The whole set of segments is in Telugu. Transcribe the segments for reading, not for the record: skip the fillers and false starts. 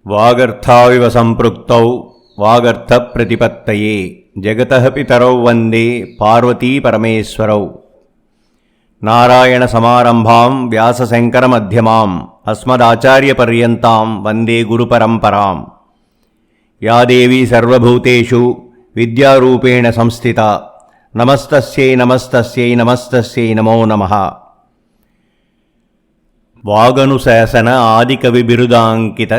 వాగర్థావివ సంపృక్తౌ వాగర్థ ప్రతిపత్తయే జగతః పితరౌ వందే పార్వతీ పరమేశ్వరౌ. నారాయణ సమారంభాం వ్యాస శంకర మధ్యమాం అస్మదాచార్య పర్యంతాం వందే గురు పరంపరాం. యా దేవీ సర్వభూతేషు విద్యారూపేణ సంస్థిత నమస్తస్యై నమస్తస్యై నమస్తస్యై నమో నమః. వాగనుశాసన ఆదికవి బిరుదాంకిత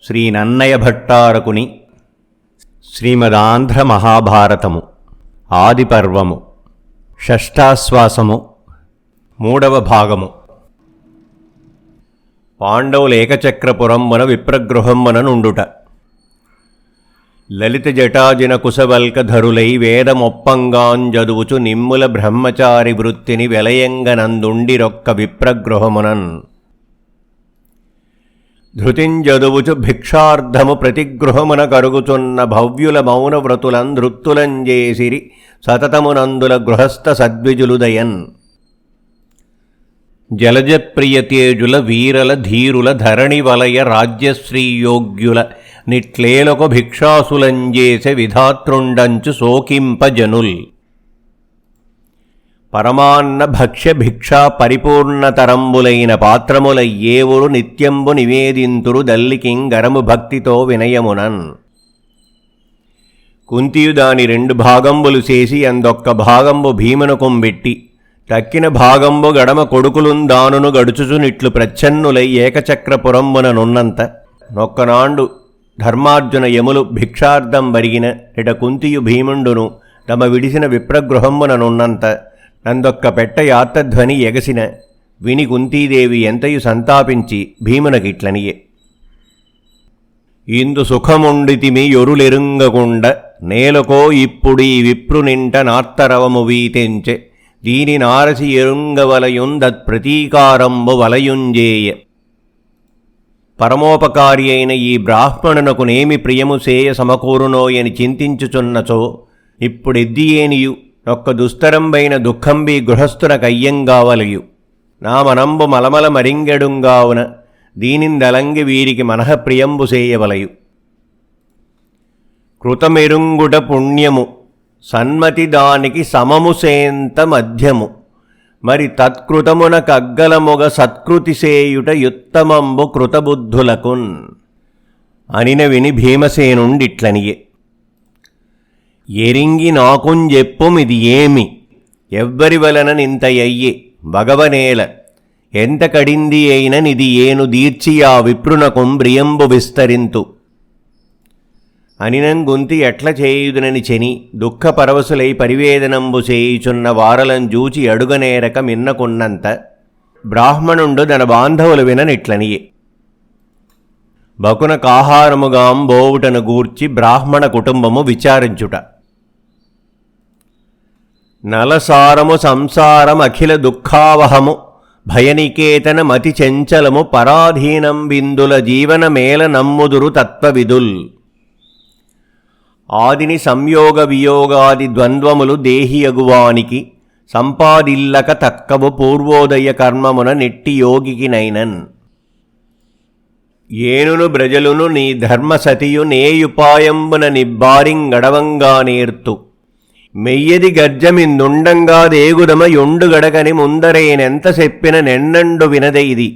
శ్రీ నన్నయ భట్టారకుని శ్రీమదాంధ్ర మహాభారతము ఆదిపర్వము షష్ఠాశ్వాసము మూడవ భాగము. పాండవులు ఏకచక్రపురమ్మున విప్రగృహమ్మున నుండుట. లలిత జటాజిన కుశవల్కధరులై వేదమొప్పంగాంజదువుచు నిమ్ముల బ్రహ్మచారి వృత్తిని వెలయంగనందుండిరొక్క విప్రగృహమునన్ ధృతింజదువుచు భిక్షార్థము ప్రతిగృహమున కరుగుచున్న భవ్యుల మౌన వ్రతులం ధృత్తులంజేసిరి సతతమునందుల గృహస్థ సద్విజులుదయన్. జలజప్రియతేజుల వీరల ధీరుల ధరణి వలయ రాజ్యశ్రీయోగ్యుల నిట్లేలకు భిక్షాసులంజేసె విధాతృండంచు శోకింపజనుల్. పరమాన్న భక్ష్య భిక్షా పరిపూర్ణతరంబులైన పాత్రముల ఏవురు నిత్యంబు నివేదింతురు దల్లికింగరము భక్తితో వినయమునన్. కుంతియు దాని 2 భాగంబులు చేసి అందొక్క భాగంబు భీమును కొంబెట్టి తక్కిన భాగంబు గడమ కొడుకులుందానును గడుచుచునిట్లు ప్రచ్ఛన్నులై ఏకచక్రపురంబుననున్నంత నొక్కనాండు ధర్మార్జున యములు భిక్షార్థం బరిగిన ఇట కుంతియు భీముండును తమ విడిసిన విప్రగృహంబుననున్నంత నందొక్క పెట్ట యాత్రధ్వని ఎగసిన విని కుంతీదేవి ఎంతయు సంతాపించి భీమునకిట్లనియే. ఇందు సుఖముండితిమి యొరులెరుంగకుండ నేలకో ఇప్పుడీ విప్రునింట నార్తరవము వీతెంచె దీని నారసి ఎరుంగవలయుందత్ప్రతీకారంబు వలయుంజేయ. పరమోపకారి అయిన ఈ బ్రాహ్మణునకు నేమి ప్రియము సేయ సమకూరునోయని చింతించుచున్నచో ఇప్పుడెద్దియేనియు ఒక్క దుస్తరంబైన దుఃఖంబీ గృహస్థునకయ్యంగావలయు. నా మనంబు మలమల మరింగెడుంగావున దీనిందలంగి వీరికి మనఃప్రియంబు సేయవలయు. కృతమెరుంగుట పుణ్యము సన్మతి దానికి సమము సేంత మధ్యము మరి తత్కృతమున కగ్గలముగ సత్కృతి సేయుట యుత్తమంబు కృతబుద్ధులకున్ అనిన విని భీమసేనుండిట్లనియే. ఎరింగి నాకుంజెప్పుమిది ఏమి ఎవ్వరి వలననింతయయ్యే భగవనేల ఎంత కడింది అయిన నిది ఏను దీర్చియా విప్రునకుం బ్రియంబు విస్తరింతు అనినంగుంతి ఎట్ల చేయుదునని చెని దుఃఖపరవశులై పరివేదనంబు చేయుచున్న వారలంజూచి అడుగనేరక మిన్నకున్నంత బ్రాహ్మణుండు తన బాంధవులు విననిట్లనియే. బకునకాహారముగాంబోవుటను గూర్చి బ్రాహ్మణ కుటుంబము విచారించుట. నలసారము సంసారమఖిల దుఃఖావహము భయనికేతన మతి చెంచలము పరాధీనం బిందుల జీవన మేల నమ్ముదురు తత్వవిదుల్. ఆదిని సంయోగ వియోగాది ద్వంద్వములు దేహియగువానికి సంపాదిల్లక తక్కవు పూర్వోదయ కర్మమున నెట్టి యోగికినైనన్. ఏనును బ్రజలును నీ ధర్మసతియు నేయుపాయంబున నిబ్బారింగడవంగా నేర్తు మెయ్యది గర్జమిందుండంగా దేగుదమ యొండుగడగని ముందరేనెంత చెప్పిన నెన్నండు వినదైది.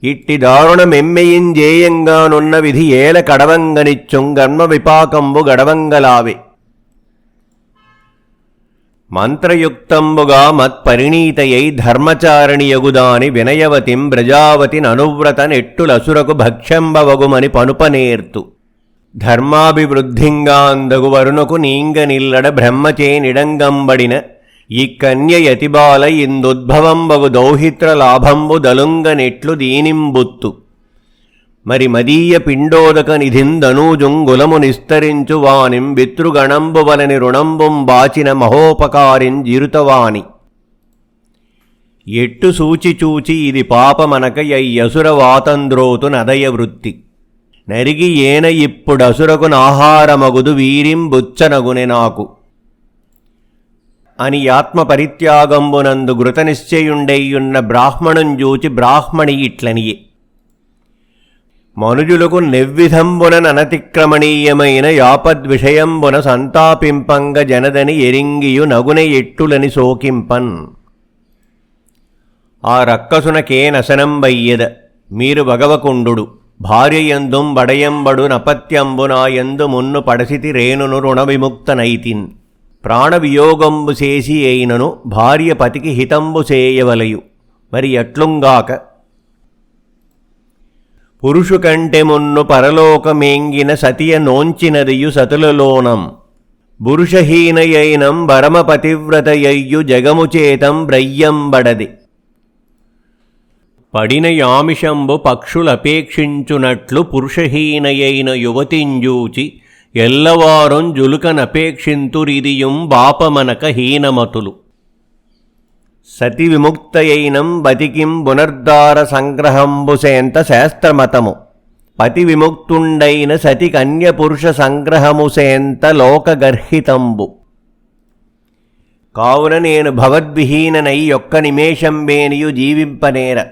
ఇట్టి దారుణమెమ్మెయింజేయంగానున్న విధి ఏల కడవంగనిచ్చుం గర్మ విపాకంబు గడవంగలావే. మంత్రయుక్తంబుగా మత్పరిణీతయై ధర్మచారిణియగుదాని వినయవతిం బ్రజావతిననువ్రత నెట్టులసురకు భక్ష్యంబవగుమని పనుపనేర్తు. ధర్మాభివృద్ధింగా అందగు వరుణకు నీంగ నిల్లడ బ్రహ్మచే నిడంగంబడిన ఈ కన్యయతిబాల ఇందుద్భవంబగు దౌహిత్ర లాభంబు దలుంగ నెట్లు దీనింబుత్తు. మరి మదీయ పిండోదక నిధిందనూజుంగులము నిస్తరించు వానిం వితృగణంబు వలని రుణంబుం బాచిన మహోపకారింజిరుతవాని. ఎట్టు సూచిచూచి ఇది పాపమనకయ్యసురవాతంద్రోతు నదయ వృత్తి నరిగి ఏన ఇప్పుడసురకు నాహారమగుదు వీరింబుచ్చనగునె నాకు అని ఆత్మ పరిత్యాగంబునందు గృతనిశ్చయుండైయున్న బ్రాహ్మణుంజూచి బ్రాహ్మణి ఇట్లనియే. మనుజులకు నెవ్విధంబున ననతిక్రమణీయమైన యాపద్విషయంబున సంతాపింపంగ జనదని ఎరింగియు నగున ఎట్టులని సోకింపన్. ఆ రక్కసునకే నశనంబయ్యద మీరు భగవకుండు భార్యయందుం బడయంబడు నపత్యంబునాయందు మున్ను పడసితి రేణును రుణవిముక్తనైతిన్. ప్రాణవియోగంబు చేసి అయినను భార్య పతికి హితంబు చేయవలయు మరి ఎట్లుంగాక. పురుషు కంటె మున్ను పరలోకమేంగిన సతియ నోంచినదియు సతులలోనం. పురుషహీనయైనం పరమపతివ్రతయయ్యు జగముచేతం బ్రయ్యంబడది. పడిన యామిషంబు పక్షులపేక్షించునట్లు పురుషహీనయైన యువతింజూచి ఎల్లవారం జులుకనపేక్షింతురిదియుం బాపమనక హీనమతులు. సతి విముక్తయైనం బతికిం పునర్దార సంగ్రహంబుసేంత శాస్త్రమతము. పతి విముక్తుండైన సతి కన్యపురుష సంగ్రహముసేంత లోకగర్హితంబు. కావున నేను భవద్విహీననై యొక్క నిమేషంబేనియు జీవింపనేర.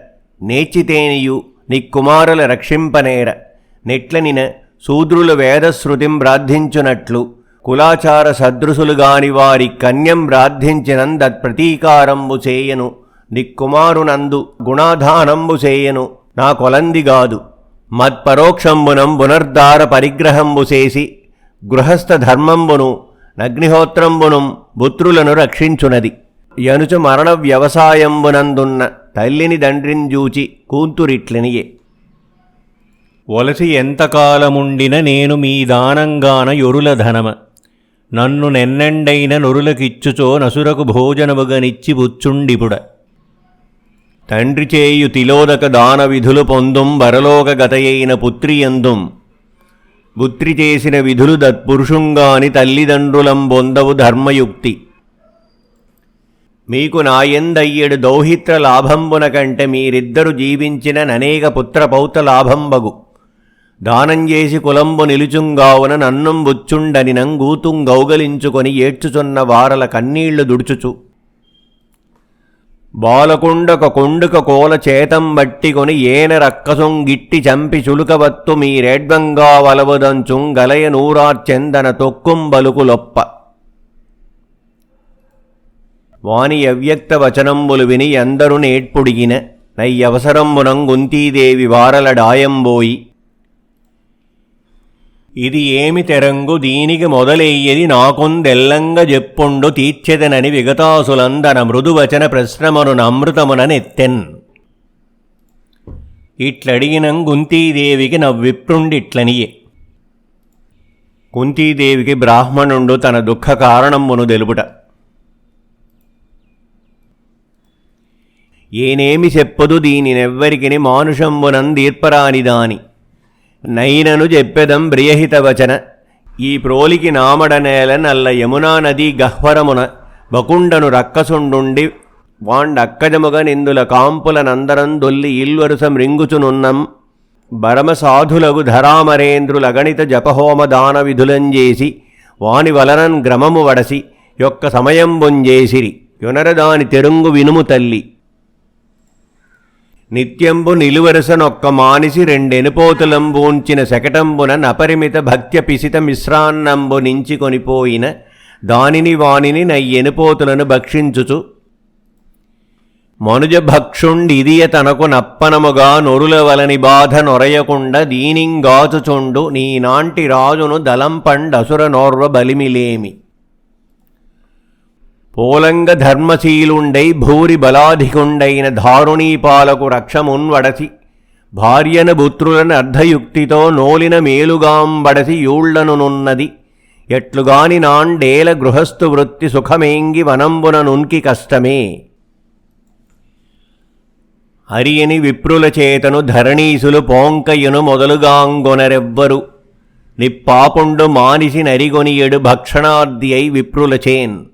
నేర్చితేనియు నిక్కుమారుల రక్షింపనేర. నెట్లనిన శూద్రుల వేదశ్రుతిం బ్రార్థించునట్లు కులాచార సదృశులుగాని వారి కన్యం బ్రార్థించినందత్ప్రతీకారంబు చేయను. నిక్కుమారునందు గుణాధానంబు చేయను నా కొలందిగాదు. మత్పరోక్షంబునం పునర్దార పరిగ్రహంబు చేసి గృహస్థ ధర్మంబును నగ్నిహోత్రంబునం పుత్రులను రక్షించునది. యనుచ మరణ వ్యవసాయంబునందున్న తల్లిని దండ్రింజూచి కూతురిట్లనియే. ఒలసి ఎంతకాలముండిన నేను మీ దానంగాన యొరుల ధనమ. నన్ను నెన్నెండైన నొరులకిచ్చుచో నసురకు భోజనముగనిచ్చి బుచ్చుండిపుడ. తండ్రి చేయు తిలోదక దాన విధులు పొందుం బరలోకగతయైన పుత్రియందుం. పుత్రి చేసిన విధులు దత్పురుషుంగాని తల్లిదండ్రులం బొందవు ధర్మయుక్తి. మీకు నాయందయ్యడు దౌహిత్ర లాభంబున కంటే మీరిద్దరు జీవించిన ననేక పుత్రపౌత లాభంబగు. దానం చేసి కులంబు నిలుచుంగావున నన్నుం బుచ్చుండని నంగూతుం గౌగలించుకొని ఏడ్చుచున్న వారల కన్నీళ్లు దుడుచుచు. బాలకుండక కొండుక కోల చేతం బట్టికొని ఏన రక్కసుం గిట్టి చంపి చులుకవత్తు మీరేడ్వంగా వలవదంచుం గలయ నూరార్చెందన తొక్కుం బలుకులొప్ప. వాని అవ్యక్త వచనంబులు విని ఎందరు నేట్పుడిగిన నయ్యవసరంబునం గుంతీదేవి వారల డాయంబోయి. ఇది ఏమి తెరంగు దీనికి మొదలెయ్యది నాకుందెల్లంగ జెప్పుండు తీర్చెదనని విగతాసులందన మృదువచన ప్రశ్నమను నమృతమున నెత్తెన్. ఇట్లడిగినం కుంతీదేవికి నవ్విప్రుండిట్లనియే. కుంతీదేవికి బ్రాహ్మణుండు తన దుఃఖ కారణంబును తెలుపుట. ఏనేమి చెప్పదు దీనినెవ్వరికిని మానుషంబునందీర్పరానిదాని. నైనను చెప్పెదం ప్రియహితవచన. ఈ ప్రోలికి నామడనేల నల్ల యమునా నదీ గహ్వరమున బకుండను రక్కసుండుండి వాండక్కజముగ నిందుల కాంపుల నందరం దొల్లి ఇల్వరుస మృంగుచునున్నం. భరమసాధులగు ధరామరేంద్రులగణిత జపహోమ దాన విధులంజేసి వాని వలనన్ గ్రమము వడసి యొక్క సమయంబుంజేసిరి. యునరదాని తెరుంగు వినుము తల్లి. నిత్యంబు నిలువరసనొక్క మానిసి రెండెనుపోతులంబూంచిన శకటంబున నపరిమిత భక్త్య పిసిత మిశ్రాన్నంబు నుంచి కొనిపోయిన దానిని వానిని నయ్యెనుపోతులను భక్షించుచు. మనుజ భక్షుండిదియ తనకు నప్పనముగా నొరుల వలని బాధ నొరయకుండ దీనింగాచుచుండు నీనాంటి రాజును దలంపండసుర నోర్వ బలిమిలేమి. పోలంగ ధర్మశీలుండై భూరి బలాధికుండైన దారుణీపాలకు రక్షమున్వడసి భార్యన పుత్రులను అర్ధయుక్తితో నోలిన మేలుగాంబడసి యూళ్లనున్నది. ఎట్లుగాని నాండేల గృహస్థు వృత్తి సుఖమేంగి వనంబున నున్కి కష్టమే. హరియని విప్రుల చేతను ధరణీసులు పోంకయ్యను మొదలుగాంగొనరెవ్వరు. నిప్పాపుండు మానిసి నరిగొనియడు భక్షణార్ది అయి విప్రులచేన్.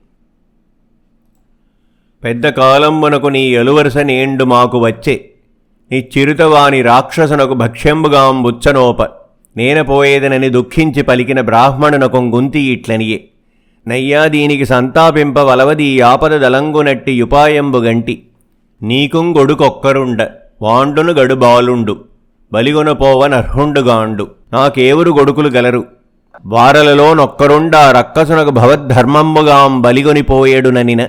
పెద్ద కాలంబునకు నీ ఎలువరుస నేండు మాకు వచ్చే. నీ చిరుతవాని రాక్షసునకు భక్ష్యంబుగాంబుచ్చనోప. నేనపోయేదనని దుఃఖించి పలికిన బ్రాహ్మణునకు గుంతి ఇట్లనియే. నయ్యా దీనికి సంతాపింప వలవదీ ఆపద దలంగునట్టి యుపాయంబు గంటి. నీకుం గొడుకొక్కరుండ వాండును గడు బాలుండు. బలిగొనపోవనర్హుండుగాండు. నాకేవురు గొడుకులు గలరు? వారలలో నొక్కరుండా రక్కసునకు భవద్ధర్మంబుగాం బలిగొనిపోయేడుననిన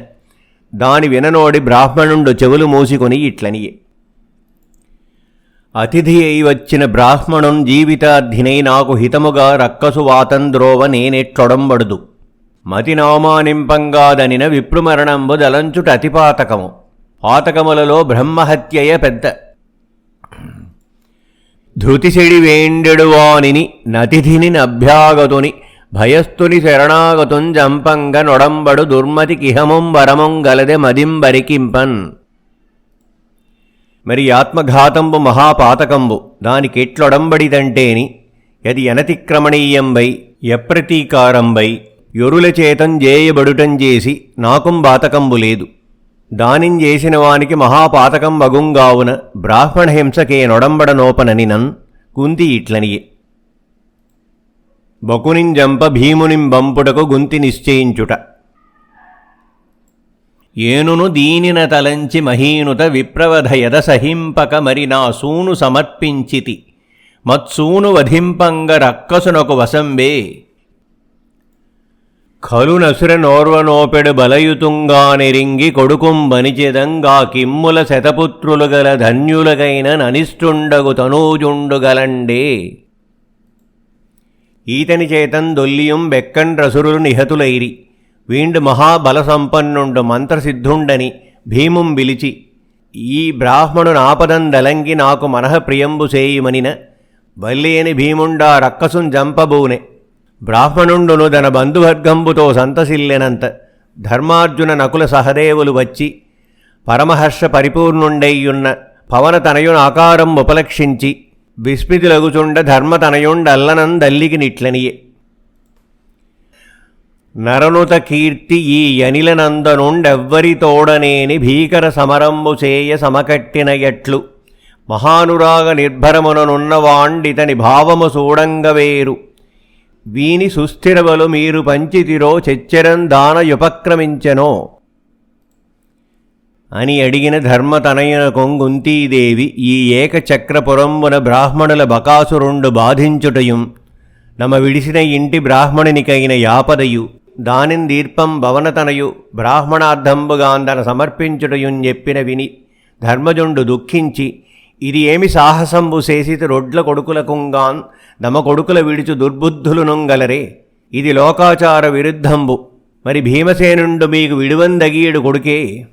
దాని విననోడి బ్రాహ్మణుండు చెవులు మూసికొని ఇట్లనియే. అతిథి అయి వచ్చిన బ్రాహ్మణుం జీవితార్థినై నాకు హితముగా రక్కసు వాతంద్రోవ నేనెట్లొడంబడుదు. మతి నవమానింపంగాదనిన విప్రుమరణంబు దలంచుట అతిపాతకము. పాతకములలో బ్రహ్మహత్యయ పెద్ద. ధృతిశిడి వేండెడువానిని నతిథిని నభ్యాగతుని భయస్థుని శరణాగతుం జంపంగ నొడంబడు దుర్మతి కిహముం వరముం గలదె మదింబరికింపన్. మరి ఆత్మఘాతంబు మహాపాతకంబు దానికెట్లొడంబడిదంటేని యది అనతిక్రమణీయంబై యప్రతీకారంబై యొరులచేతం జేయబడుటంజేసి నాకుం బాతకంబు లేదు. దానింజేసిన వానికి మహాపాతకం వగుంగావున బ్రాహ్మణహింసకే నొడంబడనోపననినన్ కుంతి ఇట్లనియే. బకునింజంప భీమునింబంపుటకు గుంతి నిశ్చయించుట. ఏనును దీనిన తలంచి మహీనుత విప్రవధయద సహింపక మరి నా సూను సమర్పించితి మత్సూను వధింపంగ రక్కసునకు వసంబే. ఖలునసుర నోర్వనోపెడు బలయుతుంగానెరింగి కొడుకుంబనిచెదంగా కిమ్ముల శతపుత్రులు గల ధన్యులగైన ననిష్టుండగు తనూజుండుగలండే. ఈతని చేతం దొల్లియం బెక్కండ్రసురులు నిహతులైరి వీండు మహాబలసంపన్నుండు మంత్రసిద్ధుండని భీముం బిలిచి ఈ బ్రాహ్మణునాపదందలంగి నాకు మనఃప్రియంబు సేయుమనిన వల్లేని భీముండా రక్కసుం జంపబూనె. బ్రాహ్మణుండును తన బంధువర్గంబుతో సంతసిల్లెనంత ధర్మార్జున నకుల సహదేవులు వచ్చి పరమహర్ష పరిపూర్ణుండైయున్న పవనతనయున ఆకారం ఉపలక్షించి విస్మితులగుచుండ ధర్మతనయుండల్లనందల్లికి నిట్లనియే. నరనుత కీర్తి ఈ యనిలనందనుండెవ్వరితోడనేని భీకర సమరంబు చేయ సమకట్టిన ఎట్లు మహానురాగ నిర్భరముననున్నవాండితని భావము చూడంగవేరు. వీని సుస్థిరబలు మీరు పంచితిరో చెచ్చెరం దానయుపక్రమించెనో అని అడిగిన ధర్మతనయున కొంగుంతీదేవి ఈ ఏకచక్రపురంబున బ్రాహ్మణుల బకాసురుండు బాధించుటయుం నమ విడిసిన ఇంటి బ్రాహ్మణునికైన యాపదయు దానిందీర్పం భవనతనయు బ్రాహ్మణార్థంబుగాందన సమర్పించుటయుం చెప్పిన విని ధర్మజుండు దుఃఖించి ఇది ఏమి సాహసంబు చేసితి రొడ్ల కొడుకులకుంగాన్ నమ కొడుకుల విడుచు దుర్బుద్ధులునుంగలరే. ఇది లోకాచార విరుద్ధంబు. మరి భీమసేనుండు మీకు విడువందగీయుడు కొడుకే.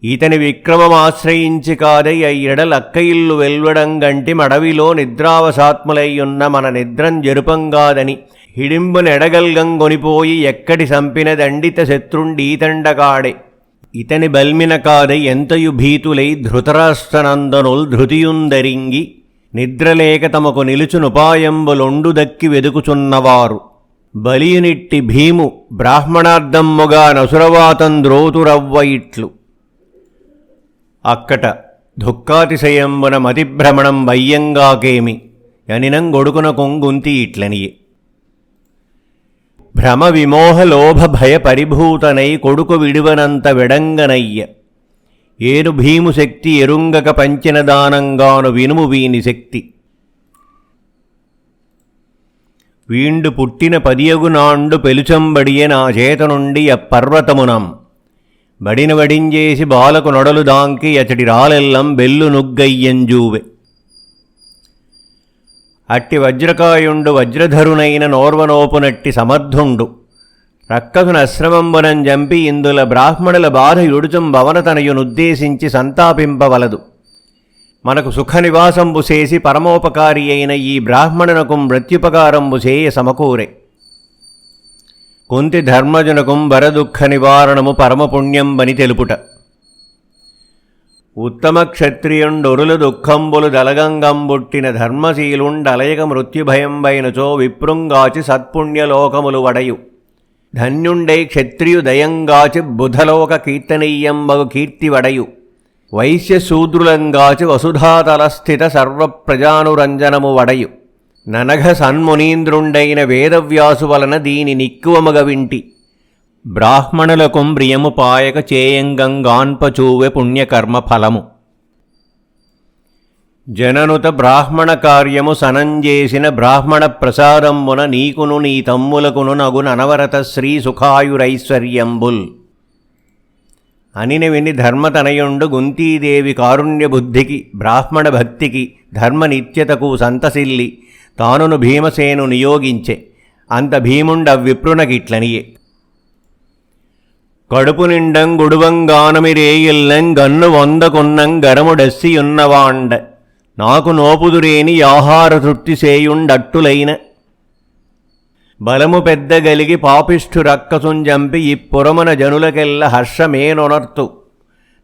ఈతని విక్రమమాశ్రయించి కాదై అయ్యడలక్క ఇల్లు వెల్వడంగంటి మడవిలో నిద్రావసాత్ములయ్యున్న మన నిద్రం జరుపంగాదని హిడింబునెడగల్గంగొనిపోయి ఎక్కడి సంపిన దండిత శత్రుండీతండగాడే. ఇతని బల్మిన కాదై ఎంతయు భీతులై ధృతరాష్ట్రనందనుల్ ధృతియుందరింగి నిద్రలేక తమకు నిలుచునుపాయంబులొండు దక్కి వెదుకుచున్నవారు బలియునిట్టి భీము బ్రాహ్మణార్థమ్ముగా నసురవాతంద్రోతురవ్వ ఇట్లు. అక్కట దుఃఖాతిశయంబున మతిభ్రమణం వయ్యంగాకేమి యనినం గొడుకున కొంగుంతి ఇట్లనియే. భ్రమ విమోహ లోభ భయ పరిభూతనై కొడుకు విడువనంత వెడంగనయ్య. ఏను భీము శక్తి ఎరుంగక పంచిన దానంగాను వినుము వీని శక్తి. వీండు పుట్టిన పదియగునాండు పెలుచంబడియ నా చేత నుండి అప్పర్వతమునం బడిన వడించేసి బాలకు నొడలు దాంకి అచటి రాలెల్లం బెల్లు నుగ్గయ్యంజూవె. అట్టి వజ్రకాయుండు వజ్రధరునైన నోర్వనోపునట్టి సమర్థుండు రక్కసునశ్రమంబునం జంపి ఇందుల బ్రాహ్మణుల బాధ యుడుచుం భవనతనయునుద్దేశించి సంతాపింపవలదు. మనకు సుఖనివాసంబు చేసి పరమోపకారి అయిన ఈ బ్రాహ్మణునకు మృత్యుపకారంబు చేయ సమకూరే. కుంతి ధర్మజునకుం వరదుఃఖ నివారణము పరమపుణ్యంబని తెలుపుట. ఉత్తమ క్షత్రియుండొరుల దుఃఖంబులు దలగంగంబుట్టిన ధర్మశీలుండలయక మృత్యుభయంబైనచో విప్రుంగాచి సత్పుణ్యలోకములు వడయు. ధన్యుండై క్షత్రియు దయంగాచి బుధలోక కీర్తనీయంబగు కీర్తి వడయు. వైశ్యశూద్రులంగాచి వసుధాతలస్థిత సర్వప్రజానురంజనము వడయు. ననఘ సన్మునీంద్రుండైన వేదవ్యాసు వలన దీని నిక్కువమగ వింటి. బ్రాహ్మణులకుం ప్రియము పాయక చేయంగంగాన్పచూవె పుణ్యకర్మ ఫలము. జననుత బ్రాహ్మణ కార్యము సనంజేసిన బ్రాహ్మణ ప్రసాదంబున నీకును నీ తమ్ములకును నగున అనవరత శ్రీ సుఖాయురైశ్వర్యంబుల్ అనిన విని ధర్మతనయుండు గుంతీదేవి కారుణ్య బుద్ధికి బ్రాహ్మణ భక్తికి ధర్మ నిత్యతకు సంతసిల్లి తానును భీమసేను నియోగించె. అంత భీముండవ్విప్రునకిట్లనియే. కడుపు నిండం గుడువంగానమిరేయిల్లం గన్ను వందకున్నం గరముడెస్సియున్నవాండ నాకు నోపుదురేని ఆహార తృప్తి సేయుండట్టులైన బలము పెద్దగలిగి పాపిష్ఠు రక్కసుంజంపి ఇప్పురమున జనులకెల్ల హర్షమేనొనర్తు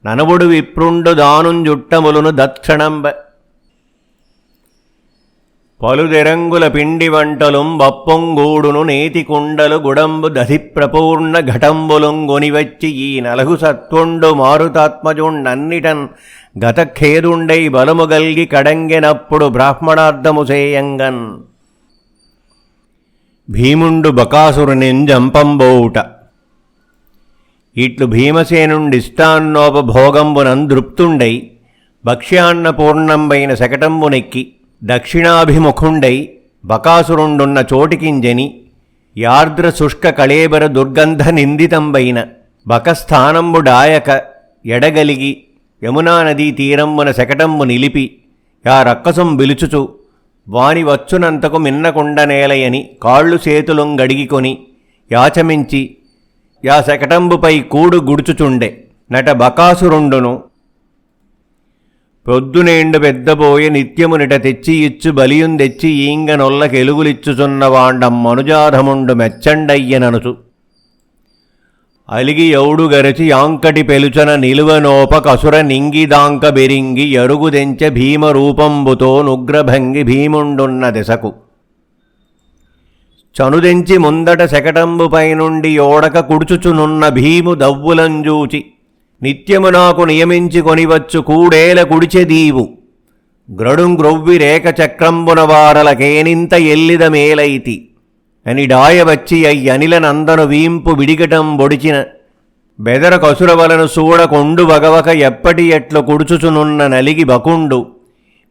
ననవుడు విప్రుండు దానుంజుట్టములును దక్షణంబ పలుదెరంగుల పిండి వంటలుం బప్పొంగూడును నేతి కుండలు గుడంబు దధి ప్రపూర్ణ ఘటంబులుంగొనివచ్చి ఈ నలగు సత్వుండు మారుతాత్మజుండన్నిటన్ గతఖేదుండై బలముగల్గి కడంగెనప్పుడు బ్రాహ్మణార్థము సేయంగన్ భీముండు బకాసురునింజంపంబోవుట. ఇట్లు భీమసేనుండిష్టాన్నోపభోగంబునందృప్తుండై భక్ష్యాన్నపూర్ణంబైన శకటంబునెక్కి దక్షిణాభిముఖుండై బకాసురుండున్న చోటికింజని యార్ద్ర శుష్క కళేబర దుర్గంధ నిందితంబైన బకస్థానంబుడాయక ఎడగలిగి యమునా నదీ తీరంబున శకటంబు నిలిపి యా రక్కసం బిలుచుచు వాని వచ్చునంతకు మిన్నకుండనేలయని కాళ్ళు చేతులుంగడిగికొని యాచమించి యా శకటంబుపై కూడు గుడుచుచుండె. నట బకాసురుండును పొద్దునేండు పెద్దబోయ నిత్యమునిట తెచ్చి ఇచ్చు బలియుందెచ్చి ఈంగనొల్లకెలుగులిచ్చుచున్నవాండం మనుజాధముండు మెచ్చండయ్యననుచు అలిగి యౌడు గరచి యాంకటి పెలుచన నిలువనోప కసుర నింగిదాంక బెరింగి ఎరుగుదెంచ భీమరూపంబుతో నుగ్రభంగి భీముండున్న దెసకు చనుదెంచి ముందట శకటంబుపై నుండి ఓడక కుడుచుచునున్న భీము దవ్వులంజూచి నిత్యము నాకు నియమించి కొనివచ్చు కూడేల కుడిచెదీవు గ్రడుంగ్రొవ్వి రేఖ చక్రంబున వారలకేనింత ఎల్లిద మేలైతి అని డాయవచ్చి అయ్యనిల నందను వీంపు విడిగటం బొడిచిన బెదర కసురవలను సూడకొండు వగవక ఎప్పటి ఎట్లు కుడుచుచునున్న నలిగి బకుండు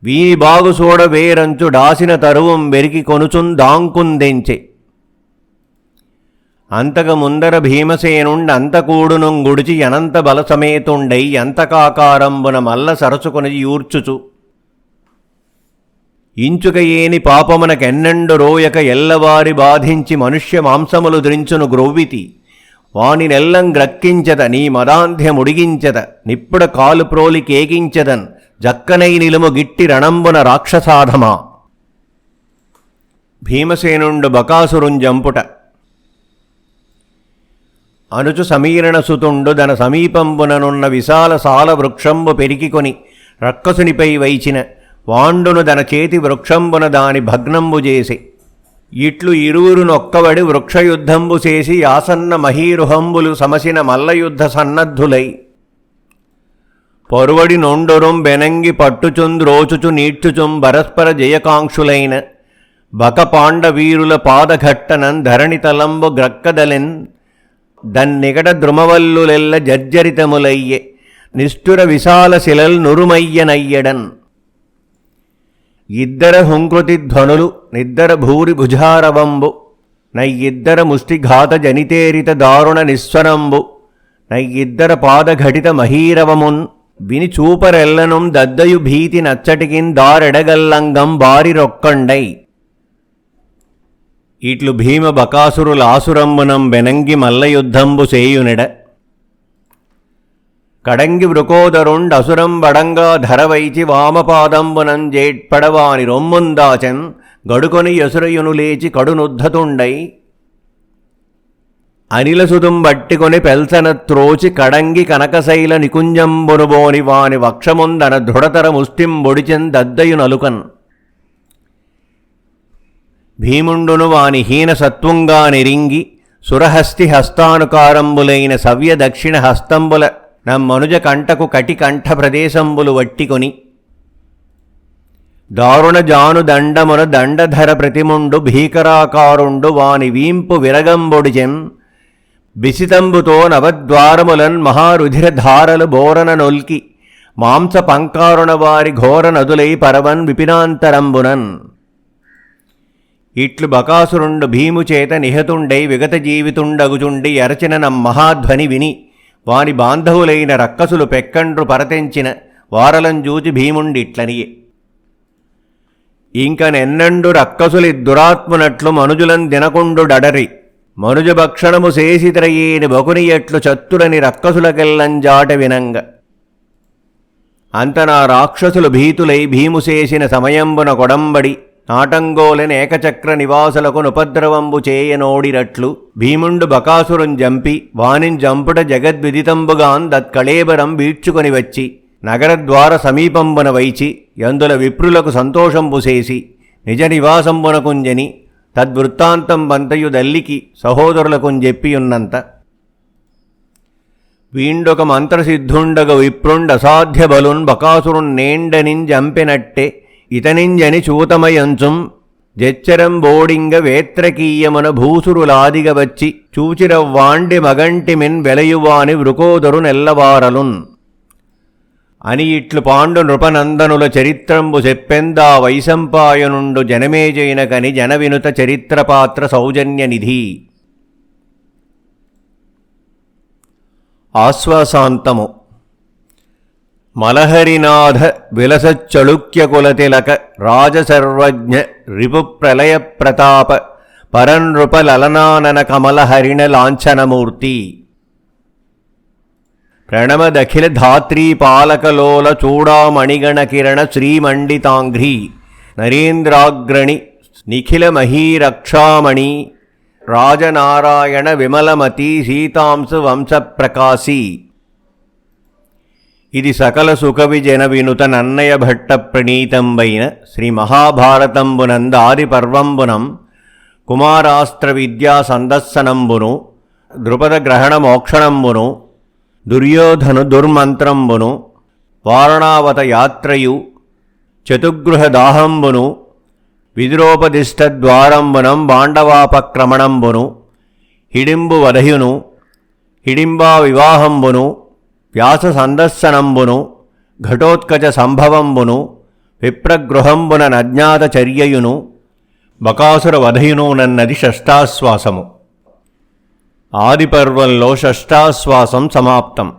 వీని బాగు సూడ వేరంచు డాసిన తరువం వెరికి కొనుచుందాంకుందెంచె. అంతక ముందర భీమసేనుండ అంతకూడును గుడిచి అనంత బలసమేతుండై అంతకాకారంబున మల్ల సరసుకొని యూర్చుచు ఇంచుక ఏని పాపమునకెన్నెండు రోయక ఎల్లవారి బాధించి మనుష్య మాంసములు ద్రించును గ్రొవ్వితి వాని నెల్లం గ్రక్కించద నీ మదాంధ్యముడిగించద నిప్పుడ కాలు ప్రోలి కేకించదన్ జక్కనై నిలుము గిట్టి రణంబున రాక్షసాధమా. భీమసేనుండు బకాసురుంజంపుట అనుచు సమీరణసుతుండు దన సమీపంబుననున్న విశాల సాల వృక్షంబు పెరికికొని రక్కసునిపై వైచిన వాండును దన చేతి వృక్షంబున దాని భగ్నంబు చేసి ఇట్లు ఇరువురునొక్కవడి వృక్షయుద్ధంబు చేసి యాసన్న మహీరుహంబులు సమసిన మల్లయుద్ధ సన్నద్ధులై పొరువడి నొండొరుం బెనంగి పట్టుచుంద్రోచుచు నీడ్చుచుం పరస్పర జయకాంక్షులైన బక పాండవీరుల పాదఘట్టనం ధరణితలంబు గ్రక్కదలెన్ దన్నిగడ ద్రుమవల్లులెల్ల జర్జరితములయ్యె నిష్ఠుర విశాల శిలల్ నురుమయ్యనయ్యడన్ ఇద్దర హుంకృతి ధ్వనులు నిద్దర భూరి భుజారవంబు నయ్యిద్దర ముష్టిఘాత జనితేరిత దారుణ నిస్వరంబు నయ్యిద్దర పాదఘటిత మహీరవమున్ విని చూపరెల్లనుం దద్దయు భీతి నచ్చటికిన్ దారెడగల్లంగం బారి రొక్కండై. ఇట్లు భీమ బకాసురులాసురంబునం బెనంగి మల్లయుద్ధంబు సేయునెడ కడంగి వృకోదరుండసురం బడంగా ధరవైచి వామపాదంబునం జేట్పడవాని రొమ్ముందాచన్ గడుకొని యసురయును లేచి కడునుద్ధతుండై అనిలసుతుం బట్టికొని పెల్సన త్రోచి కడంగి కనకశైల నికుంజంబునుబోని వాని వక్షముందన దృఢతర ముష్టింబొడిచెన్ దద్దయు నలుకన్ భీముండును వాని హీన సత్వంగా నిరింగి సురహస్తి హస్తానుకారంబులైన సవ్య దక్షిణ హస్తంబుల నమ్మనుజ కంటకు కటి కంఠ ప్రదేశంబులు వట్టికొని దారుణ జాను దండమున దండధర ప్రతిముండు భీకరాకారుండు వాని వీంపు విరగంబొడిచెం బిసితంబుతో నవద్వారములన్ మహారుధిరధారలు బోరన నొల్కి మాంస పంకారుణ వారి ఘోర నదులై పరవన్ విపినాంతరంబునన్. ఇట్లు బకాసురుండు భీముచేత నిహతుండై విగత జీవితుండగుచుండి ఎరచిన మహాధ్వని విని వాని బాంధవులైన రక్కసులు పెక్కండ్రు పరతెంచిన వారలంజూచి భీముండిట్లనియే. ఇంకనెన్నండు రక్కసులిద్దురాత్మునట్లు మనుజులం దినకుండుడడరి మనుజభక్షణము శేసితరయేని బకునియట్లు చత్తులని రక్కసులకెల్లంజాట వినంగ. అంతనా రాక్షసులు భీతులై భీముశేసిన సమయంబున కొడంబడి నాటంగోలెన ఏకచక్ర నివాసులకు నుపద్రవంబు చేయనోడిరట్లు భీముండు బకాసురుం జంపి వానింజంపుట జగద్విదితంబుగాన్ దత్కళేబరం వీడ్చుకొని వచ్చి నగరద్వార సమీపంబున వైచి యందుల విప్రులకు సంతోషంబు చేసి నిజ నివాసంబునకుంజని తద్వృత్తాంతం బంతయు దల్లికి సహోదరులకుంజెప్పియున్నంత వీండొక మంత్రసిద్ధుండగ విప్రుండసాధ్య బలున్ బకాసురున్నేండనింజంపెనట్టే ఇతనింజని చూతమయంచుం జెచ్చరంబోడింగ వేత్రకీయమున భూసురులాదిగ వచ్చి చూచిరవ్వాండి మగంటిమిన్ వెలయువాని వృకోదరు నెల్లవారలున్ అని ఇట్లు పాండు నృపనందనుల చరిత్రంబు చెప్పెందా వైశంపాయనుండు జనమేజైనకని జనవినుత చరిత్రపాత్ర సౌజన్యనిధి. ఆశ్వాసాంతము. మలహరినాథ విలసచ్చళుక్యకులతిలక రాజసర్వజ్ఞ రిపుప్రలయ ప్రతాప పరనృపలలనానన కమలహరిణ లాంఛనమూర్తి ప్రణమదఖిల ధాత్రీ పాలకలోల చూడామణిగణ కిరణ శ్రీమండితాంఘ్రీ నరేంద్రాగ్రణి నిఖిల మహీరక్షామణి రాజనారాయణ విమలమతి సీతాంశు వంశప్రకాశి. ఇది సకల సుకవిజన వినుత నన్నయ భట్ట ప్రణీతంబైన శ్రీ మహాభారతంబునందాది పర్వంబునం కుమారాస్త్ర విద్యా సందస్సనంబును ద్రుపద గ్రహణ మోక్షణంబును దుర్యోధను దుర్మంత్రంబును వారణావత యాత్రయు చతుగృహ దాహంబును విదురోపదిష్టద్వారంబునం బాండవాపక్రమణంబును హిడింబు వధయును హిడింబా వివాహంబును వ్యాస సందస్సనంబును ఘటోత్కచ సంభవంబును విప్రగృహంబున నజ్ఞాత చర్యయును బకాసుర వధయును నన్నది షష్ఠాశ్వాసము. ఆదిపర్వంలో షష్ఠాశ్వాసం సమాప్తం.